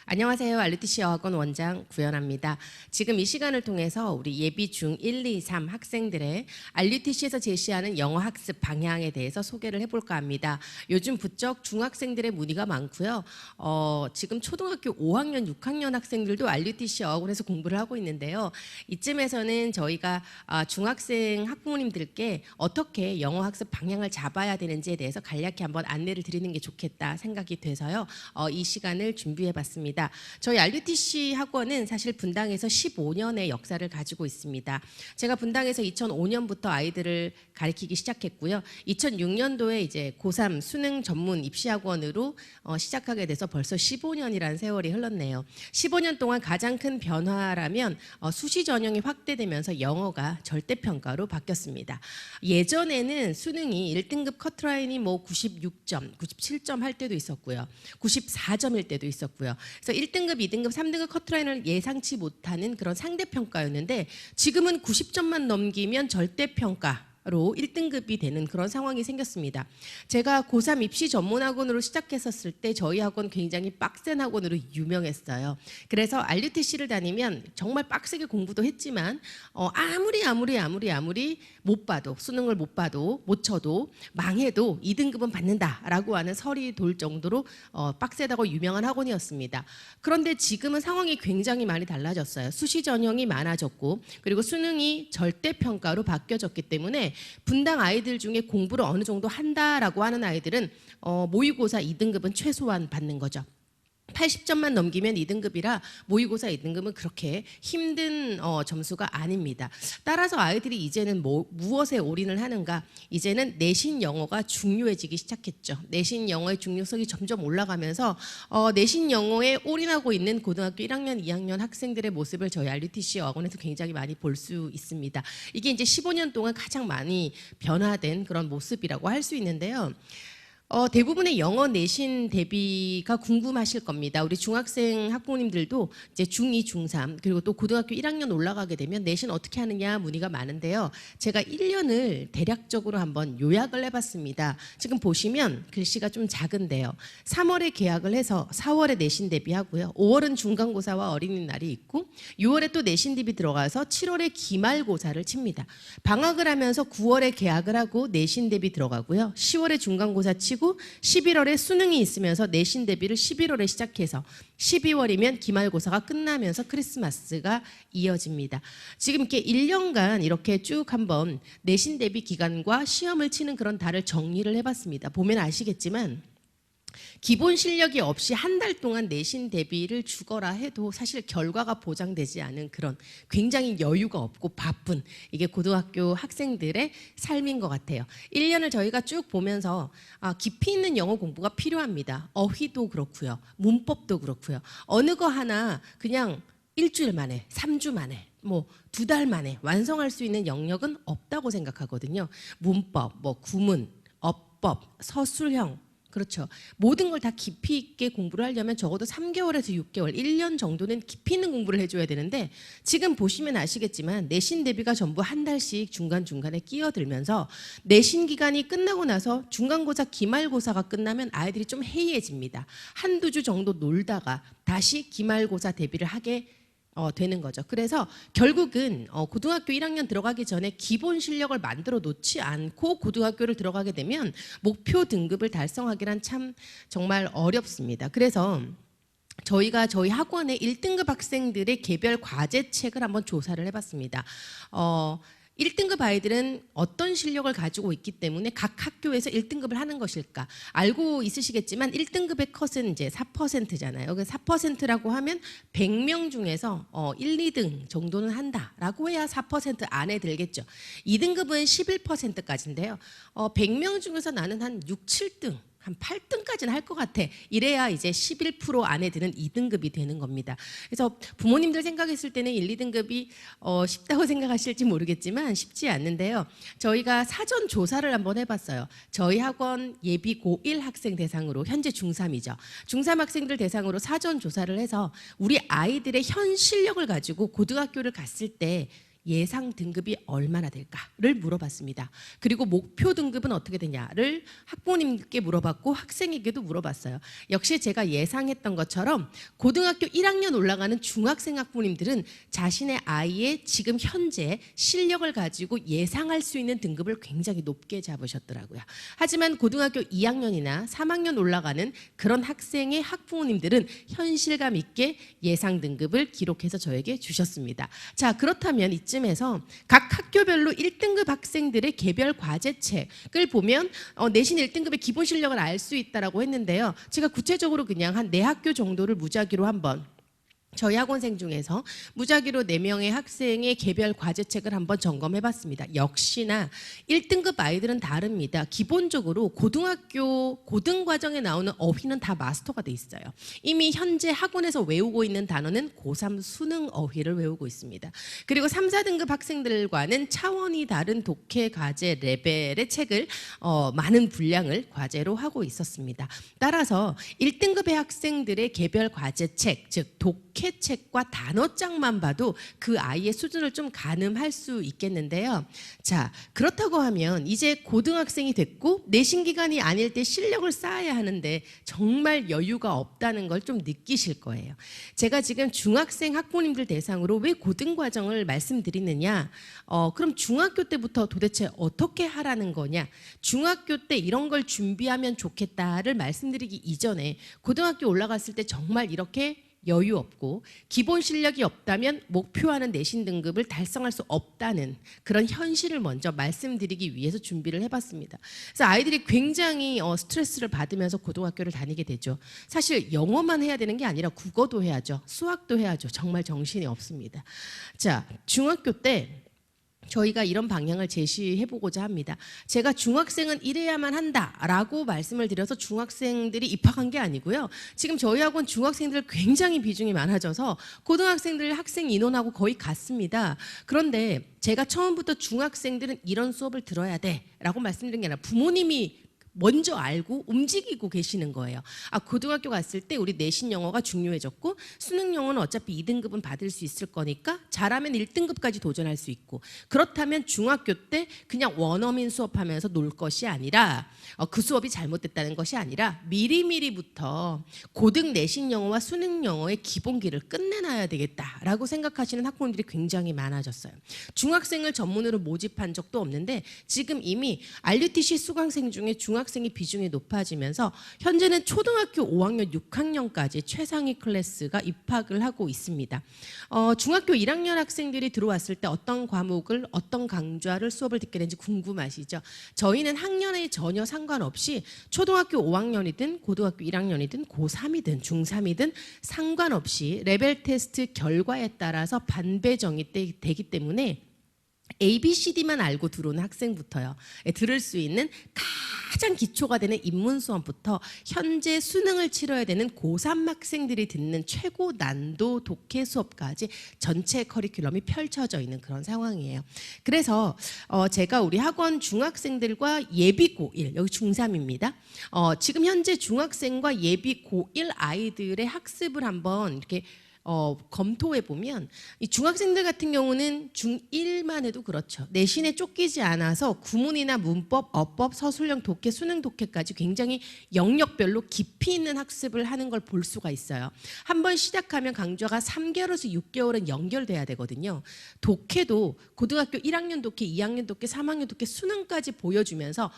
안녕하세요. RUTC 여학원 원장 구연아입니다. 지금 이 시간을 통해서 우리 예비 중 1, 2, 3 학생들의 RUTC에서 제시하는 영어 학습 방향에 대해서 소개를 해볼까 합니다. 요즘 부쩍 중학생들의 문의가 많고요. 지금 초등학교 5학년, 6학년 학생들도 RUTC 여학원에서 공부를 하고 있는데요. 이쯤에서는 저희가 중학생 학부모님들께 어떻게 영어 학습 방향을 잡아야 되는지에 대해서 간략히 한번 안내를 드리는 게 좋겠다 생각이 돼서요. 이 시간을 준비해봤습니다. 저희 RUTC 학원은 사실 분당에서 15년의 역사를 가지고 있습니다. 제가 분당에서 2005년부터 아이들을 가르치기 시작했고요. 2006년도에 이제 고3 수능 전문 입시학원으로 시작하게 돼서 벌써 15년이라는 세월이 흘렀네요. 15년 동안 가장 큰 변화라면 수시 전형이 확대되면서 영어가 절대평가로 바뀌었습니다. 예전에는 수능이 1등급 커트라인이 뭐 96점, 97점 할 때도 있었고요. 94점일 때도 있었고요. 그래서 1등급, 2등급, 3등급 커트라인을 예상치 못하는 그런 상대평가였는데 지금은 90점만 넘기면 절대평가 로 1등급이 되는 그런 상황이 생겼습니다. 제가 고3 입시 전문학원으로 시작했었을 때 저희 학원 굉장히 빡센 학원으로 유명했어요. 그래서 RUTC를 다니면 정말 빡세게 공부도 했지만 아무리 못 봐도 수능을 못 봐도 못 쳐도 망해도 2등급은 받는다라고 하는 설이 돌 정도로 빡세다고 유명한 학원이었습니다. 그런데 지금은 상황이 굉장히 많이 달라졌어요. 수시 전형이 많아졌고 그리고 수능이 절대평가로 바뀌어졌기 때문에 분당 아이들 중에 공부를 어느 정도 한다라고 하는 아이들은 모의고사 2등급은 최소한 받는 거죠. 80점만 넘기면 2등급이라 모의고사 2등급은 그렇게 힘든 점수가 아닙니다. 따라서 아이들이 이제는 무엇에 올인을 하는가? 이제는 내신 영어가 중요해지기 시작했죠. 내신 영어의 중요성이 점점 올라가면서 내신 영어에 올인하고 있는 고등학교 1학년, 2학년 학생들의 모습을 저희 RUTC 학원에서 굉장히 많이 볼 수 있습니다. 이게 이제 15년 동안 가장 많이 변화된 그런 모습이라고 할 수 있는데요. 대부분의 영어 내신 대비가 궁금하실 겁니다. 우리 중학생 학부모님들도 이제 중2, 중3 그리고 또 고등학교 1학년 올라가게 되면 내신 어떻게 하느냐 문의가 많은데요. 제가 1년을 대략적으로 한번 요약을 해봤습니다. 지금 보시면 글씨가 좀 작은데요. 3월에 개학을 해서 4월에 내신 대비하고요. 5월은 중간고사와 어린이날이 있고 6월에 또 내신 대비 들어가서 7월에 기말고사를 칩니다. 방학을 하면서 9월에 개학을 하고 내신 대비 들어가고요. 10월에 중간고사 치고 11월에 수능이 있으면서 내신 대비를 11월에 시작해서 12월이면 기말고사가 끝나면서 크리스마스가 이어집니다. 지금 이렇게 1년간 이렇게 쭉 한번 내신 대비 기간과 시험을 치는 그런 달을 정리를 해봤습니다. 보면 아시겠지만 기본 실력이 없이 한 달 동안 내신 대비를 주거라 해도 사실 결과가 보장되지 않은 그런 굉장히 여유가 없고 바쁜 이게 고등학교 학생들의 삶인 것 같아요. 1년을 저희가 쭉 보면서 깊이 있는 영어 공부가 필요합니다. 어휘도 그렇고요. 문법도 그렇고요. 어느 거 하나 그냥 일주일 만에, 3주 만에, 뭐 2달 만에 완성할 수 있는 영역은 없다고 생각하거든요. 문법, 뭐 구문, 어법, 서술형 그렇죠. 모든 걸 다 깊이 있게 공부를 하려면 적어도 3개월에서 6개월, 1년 정도는 깊이 있는 공부를 해줘야 되는데 지금 보시면 아시겠지만 내신 대비가 전부 한 달씩 중간중간에 끼어들면서 내신 기간이 끝나고 나서 중간고사, 기말고사가 끝나면 아이들이 좀 해이해집니다. 한두 주 정도 놀다가 다시 기말고사 대비를 하게 되는 거죠. 그래서 결국은 고등학교 1학년 들어가기 전에 기본 실력을 만들어 놓지 않고 고등학교를 들어가게 되면 목표 등급을 달성하기란 참 정말 어렵습니다. 그래서 저희가 저희 학원의 1등급 학생들의 개별 과제책을 한번 조사를 해봤습니다. 1등급 아이들은 어떤 실력을 가지고 있기 때문에 각 학교에서 1등급을 하는 것일까? 알고 있으시겠지만 1등급의 컷은 이제 4%잖아요. 4%라고 하면 100명 중에서 1, 2등 정도는 한다라고 해야 4% 안에 들겠죠. 2등급은 11%까지인데요. 100명 중에서 나는 한 6, 7등 한 8등까지는 할 것 같아. 이래야 이제 11% 안에 드는 2등급이 되는 겁니다. 그래서 부모님들 생각했을 때는 1, 2등급이 쉽다고 생각하실지 모르겠지만 쉽지 않는데요. 저희가 사전 조사를 한번 해봤어요. 저희 학원 예비 고1 학생 대상으로 현재 중3이죠. 중3 학생들 대상으로 사전 조사를 해서 우리 아이들의 현 실력을 가지고 고등학교를 갔을 때 예상 등급이 얼마나 될까를 물어봤습니다. 그리고 목표 등급은 어떻게 되냐를 학부모님께 물어봤고 학생에게도 물어봤어요. 역시 제가 예상했던 것처럼 고등학교 1학년 올라가는 중학생 학부모님들은 자신의 아이의 지금 현재 실력을 가지고 예상할 수 있는 등급을 굉장히 높게 잡으셨더라고요. 하지만 고등학교 2학년이나 3학년 올라가는 그런 학생의 학부모님들은 현실감 있게 예상 등급을 기록해서 저에게 주셨습니다. 자, 그렇다면 이쯤에서 각 학교별로 1등급 학생들의 개별 과제책을 보면 내신 1등급의 기본 실력을 알 수 있다라고 했는데요. 제가 구체적으로 그냥 한 4학교 정도를 무작위로 한번 저희 학원생 중에서 무작위로 4명의 학생의 개별 과제책을 한번 점검해봤습니다. 역시나 1등급 아이들은 다릅니다. 기본적으로 고등학교 고등과정에 나오는 어휘는 다 마스터가 돼 있어요. 이미 현재 학원에서 외우고 있는 단어는 고3 수능 어휘를 외우고 있습니다. 그리고 3, 4등급 학생들과는 차원이 다른 독해 과제 레벨의 책을 많은 분량을 과제로 하고 있었습니다. 따라서 1등급의 학생들의 개별 과제책, 즉 독해 책과 단어장만 봐도 그 아이의 수준을 좀 가늠할 수 있겠는데요. 자, 그렇다고 하면 이제 고등학생이 됐고 내신 기간이 아닐 때 실력을 쌓아야 하는데 정말 여유가 없다는 걸 좀 느끼실 거예요. 제가 지금 중학생 학부모님들 대상으로 왜 고등과정을 말씀드리느냐, 그럼 중학교 때부터 도대체 어떻게 하라는 거냐, 중학교 때 이런 걸 준비하면 좋겠다를 말씀드리기 이전에 고등학교 올라갔을 때 정말 이렇게 여유 없고 기본 실력이 없다면 목표하는 내신 등급을 달성할 수 없다는 그런 현실을 먼저 말씀드리기 위해서 준비를 해봤습니다. 그래서 아이들이 굉장히 스트레스를 받으면서 고등학교를 다니게 되죠. 사실 영어만 해야 되는 게 아니라 국어도 해야죠. 수학도 해야죠. 정말 정신이 없습니다. 자, 중학교 때 저희가 이런 방향을 제시해보고자 합니다. 제가 중학생은 이래야만 한다라고 말씀을 드려서 중학생들이 입학한 게 아니고요. 지금 저희 학원 중학생들 굉장히 비중이 많아져서 고등학생들 학생 인원하고 거의 같습니다. 그런데 제가 처음부터 중학생들은 이런 수업을 들어야 돼라고 말씀드린 게 아니라 부모님이 먼저 알고 움직이고 계시는 거예요. 아, 고등학교 갔을 때 우리 내신 영어가 중요해졌고 수능 영어는 어차피 2등급은 받을 수 있을 거니까 잘하면 1등급까지 도전할 수 있고, 그렇다면 중학교 때 그냥 원어민 수업하면서 놀 것이 아니라 그 수업이 잘못됐다는 것이 아니라 미리미리부터 고등 내신 영어와 수능 영어의 기본기를 끝내놔야 되겠다라고 생각하시는 학부모님들이 굉장히 많아졌어요. 중학생을 전문으로 모집한 적도 없는데 지금 이미 RUTC 수강생 중에 중학생이 비중이 높아지면서 현재는 초등학교 5학년, 6학년까지 최상위 클래스가 입학을 하고 있습니다. 중학교 1학년 학생들이 들어왔을 때 어떤 과목을 어떤 강좌를 수업을 듣게 되는지 궁금하시죠? 저희는 학년에 전혀 상관없이 초등학교 5학년이든 고등학교 1학년이든 고3이든 중3이든 상관없이 레벨 테스트 결과에 따라서 반배정이 되기 때문에 ABCD만 알고 들어오는 학생부터요, 들을 수 있는 가장 기초가 되는 입문 수업부터 현재 수능을 치러야 되는 고3 학생들이 듣는 최고 난도 독해 수업까지 전체 커리큘럼이 펼쳐져 있는 그런 상황이에요. 그래서 제가 우리 학원 중학생들과 예비 고1, 여기 중3입니다. 지금 현재 중학생과 예비 고1 아이들의 학습을 한번 이렇게 검토해 보면 이 중학생들 같은 경우는 중1만 해도 그렇죠. 내신에 쫓기지 않아서 구문이나 문법, 어법, 서술형 독해, 수능 독해까지 굉장히 영역별로 깊이 있는 학습을 하는 걸 볼 수가 있어요. 한번 시작하면 강좌가 3개월에서 6개월은 연결돼야 되거든요. 독해도 고등학교 1학년 독해, 2학년 독해, 3학년 독해, 수능까지 보여주면서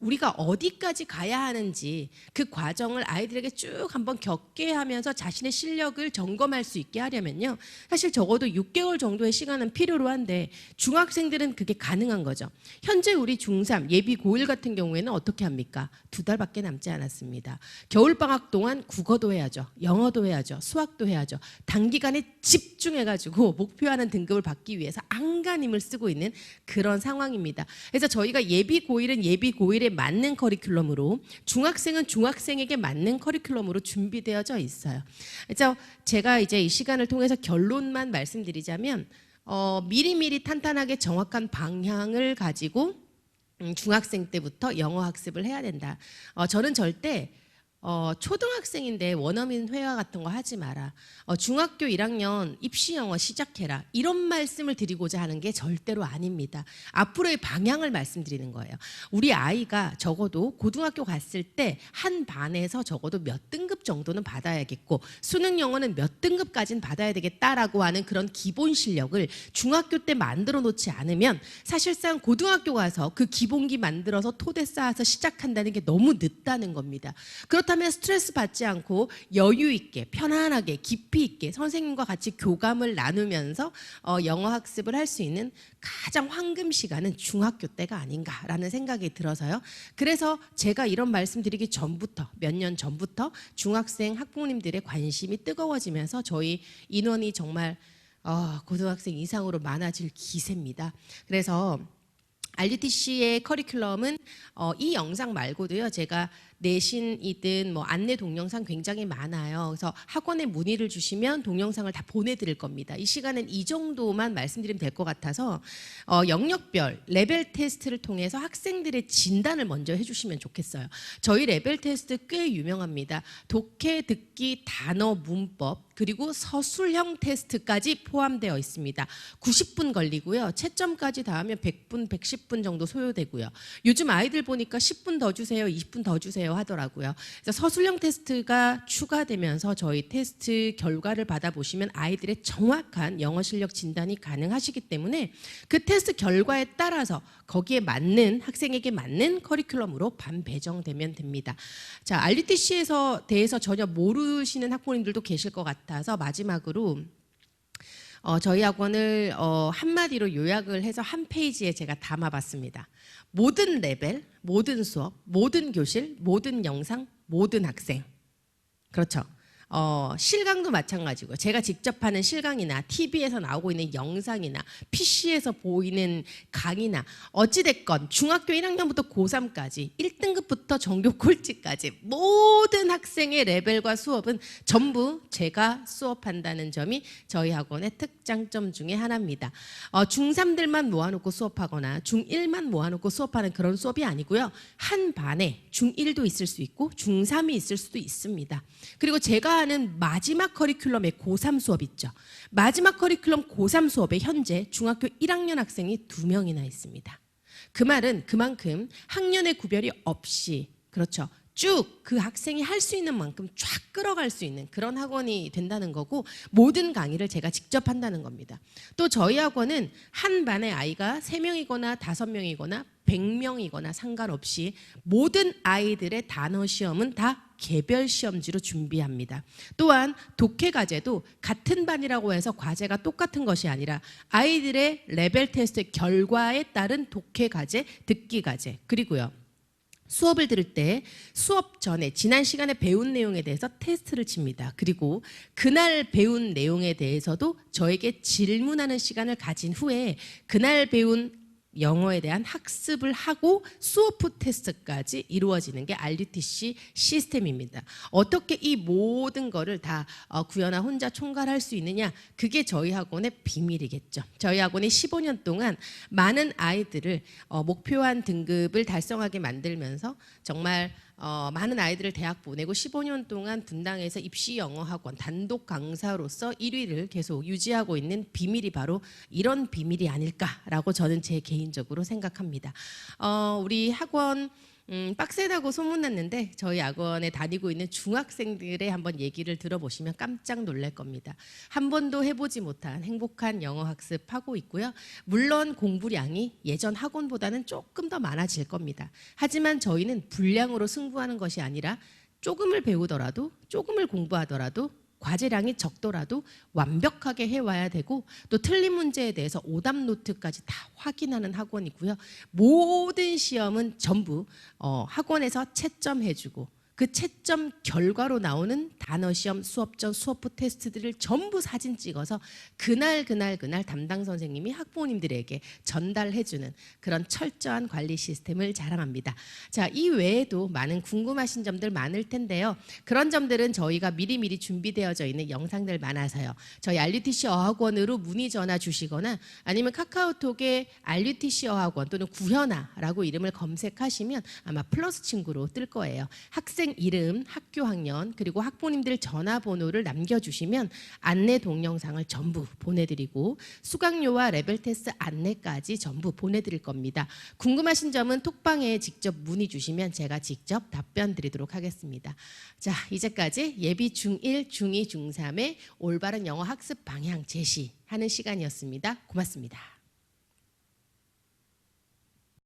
우리가 어디까지 가야 하는지 그 과정을 아이들에게 쭉 한번 겪게 하면서 자신의 실력을 점검할 수 있게 하려면요, 사실 적어도 6개월 정도의 시간은 필요로 한데 중학생들은 그게 가능한 거죠. 현재 우리 중3 예비 고1 같은 경우에는 어떻게 합니까? 2달밖에 남지 않았습니다. 겨울방학 동안 국어도 해야죠, 영어도 해야죠, 수학도 해야죠. 단기간에 집중해가지고 목표하는 등급을 받기 위해서 안간힘을 쓰고 있는 그런 상황입니다. 그래서 저희가 예비 고1은 예비 고1에 맞는 커리큘럼으로, 중학생은 중학생에게 맞는 커리큘럼으로 준비되어져 있어요. 그래서 제가 이제 이 시간을 통해서 결론만 말씀드리자면 미리미리 탄탄하게 정확한 방향을 가지고 중학생 때부터 영어 학습을 해야 된다. 저는 절대 초등학생인데 원어민 회화 같은 거 하지 마라. 중학교 1학년 입시 영어 시작해라. 이런 말씀을 드리고자 하는 게 절대로 아닙니다. 앞으로의 방향을 말씀드리는 거예요. 우리 아이가 적어도 고등학교 갔을 때 한 반에서 적어도 몇 등급 정도는 받아야겠고 수능 영어는 몇 등급까지는 받아야 되겠다라고 하는 그런 기본 실력을 중학교 때 만들어 놓지 않으면 사실상 고등학교 가서 그 기본기 만들어서 토대 쌓아서 시작한다는 게 너무 늦다는 겁니다. 그렇다면 스트레스 받지 않고 여유 있게 편안하게 깊이 있게 선생님과 같이 교감을 나누면서 영어 학습을 할 수 있는 가장 황금 시간은 중학교 때가 아닌가라는 생각이 들어서요. 그래서 제가 이런 말씀드리기 전부터 몇 년 전부터 중학생 학부모님들의 관심이 뜨거워지면서 저희 인원이 정말 고등학생 이상으로 많아질 기세입니다. 그래서 RUTC의 커리큘럼은 이 영상 말고도요. 제가 내신이든 뭐 안내 동영상 굉장히 많아요. 그래서 학원에 문의를 주시면 동영상을 다 보내드릴 겁니다. 이 시간은 이 정도만 말씀드리면 될 것 같아서 영역별 레벨 테스트를 통해서 학생들의 진단을 먼저 해주시면 좋겠어요. 저희 레벨 테스트 꽤 유명합니다. 독해, 듣기, 단어, 문법 그리고 서술형 테스트까지 포함되어 있습니다. 90분 걸리고요. 채점까지 다 하면 100분, 110분 정도 소요되고요. 요즘 아이들 보니까 10분 더 주세요, 20분 더 주세요 하더라고요. 그래서 서술형 테스트가 추가되면서 저희 테스트 결과를 받아보시면 아이들의 정확한 영어 실력 진단이 가능하시기 때문에 그 테스트 결과에 따라서 거기에 맞는 학생에게 맞는 커리큘럼으로 반배정되면 됩니다. 자, RUTC에서 대해서 전혀 모르시는 학부모님들도 계실 것 같아서 마지막으로 저희 학원을 한마디로 요약을 해서 한 페이지에 제가 담아봤습니다. 모든 레벨, 모든 수업, 모든 교실, 모든 영상, 모든 학생. 그렇죠. 실강도 마찬가지고요. 제가 직접 하는 실강이나 TV에서 나오고 있는 영상이나 PC에서 보이는 강의나 어찌됐건 중학교 1학년부터 고3까지 1등급부터 전교 꼴찌까지 모든 학생의 레벨과 수업은 전부 제가 수업한다는 점이 저희 학원의 특장점 중에 하나입니다. 중3들만 모아놓고 수업하거나 중1만 모아놓고 수업하는 그런 수업이 아니고요. 한 반에 중1도 있을 수 있고 중3이 있을 수도 있습니다. 그리고 제가 하는 마지막 커리큘럼의 고3 수업 있죠. 마지막 커리큘럼 고3 수업에 현재 중학교 1학년 학생이 2명이나 있습니다. 그 말은 그만큼 학년의 구별이 없이 그렇죠. 쭉 그 학생이 할 수 있는 만큼 쫙 끌어갈 수 있는 그런 학원이 된다는 거고 모든 강의를 제가 직접 한다는 겁니다. 또 저희 학원은 한 반의 아이가 3명이거나 5명이거나 100명이거나 상관없이 모든 아이들의 단어 시험은 다 개별 시험지로 준비합니다. 또한 독해 과제도 같은 반이라고 해서 과제가 똑같은 것이 아니라 아이들의 레벨 테스트 결과에 따른 독해 과제, 듣기 과제 그리고요. 수업을 들을 때 수업 전에 지난 시간에 배운 내용에 대해서 테스트를 칩니다. 그리고 그날 배운 내용에 대해서도 저에게 질문하는 시간을 가진 후에 그날 배운 영어에 대한 학습을 하고 수업 후 테스트까지 이루어지는 게 RUTC 시스템입니다. 어떻게 이 모든 거를 다 구현아 혼자 총괄할 수 있느냐? 그게 저희 학원의 비밀이겠죠. 저희 학원이 15년 동안 많은 아이들을 목표한 등급을 달성하게 만들면서 정말 많은 아이들을 대학 보내고 15년 동안 분당에서 입시 영어 학원 단독 강사로서 1위를 계속 유지하고 있는 비밀이 바로 이런 비밀이 아닐까라고 저는 제 개인적으로 생각합니다. 우리 학원 빡세다고 소문났는데 저희 학원에 다니고 있는 중학생들의 한번 얘기를 들어보시면 깜짝 놀랄 겁니다. 한 번도 해보지 못한 행복한 영어 학습하고 있고요. 물론 공부량이 예전 학원보다는 조금 더 많아질 겁니다. 하지만 저희는 분량으로 승부하는 것이 아니라 조금을 배우더라도 조금을 공부하더라도 과제량이 적더라도 완벽하게 해와야 되고 또 틀린 문제에 대해서 오답 노트까지 다 확인하는 학원이고요. 모든 시험은 전부 학원에서 채점해주고 그 채점 결과로 나오는 단어 시험, 수업 전, 수업 후 테스트들을 전부 사진 찍어서 그날 담당 선생님이 학부모님들에게 전달해주는 그런 철저한 관리 시스템을 자랑합니다. 자, 이 외에도 많은 궁금하신 점들 많을 텐데요. 그런 점들은 저희가 미리미리 준비되어져 있는 영상들 많아서요. 저희 RUTC 어학원으로 문의 전화 주시거나 아니면 카카오톡에 RUTC 어학원 또는 구현아라고 이름을 검색하시면 아마 플러스 친구로 뜰 거예요. 학생 이름, 학교 학년 그리고 학부모님들 전화번호를 남겨주시면 안내 동영상을 전부 보내드리고 수강료와 레벨 테스트 안내까지 전부 보내드릴 겁니다. 궁금하신 점은 톡방에 직접 문의 주시면 제가 직접 답변 드리도록 하겠습니다. 자, 이제까지 예비 중1, 중2, 중3의 올바른 영어 학습 방향 제시하는 시간이었습니다. 고맙습니다.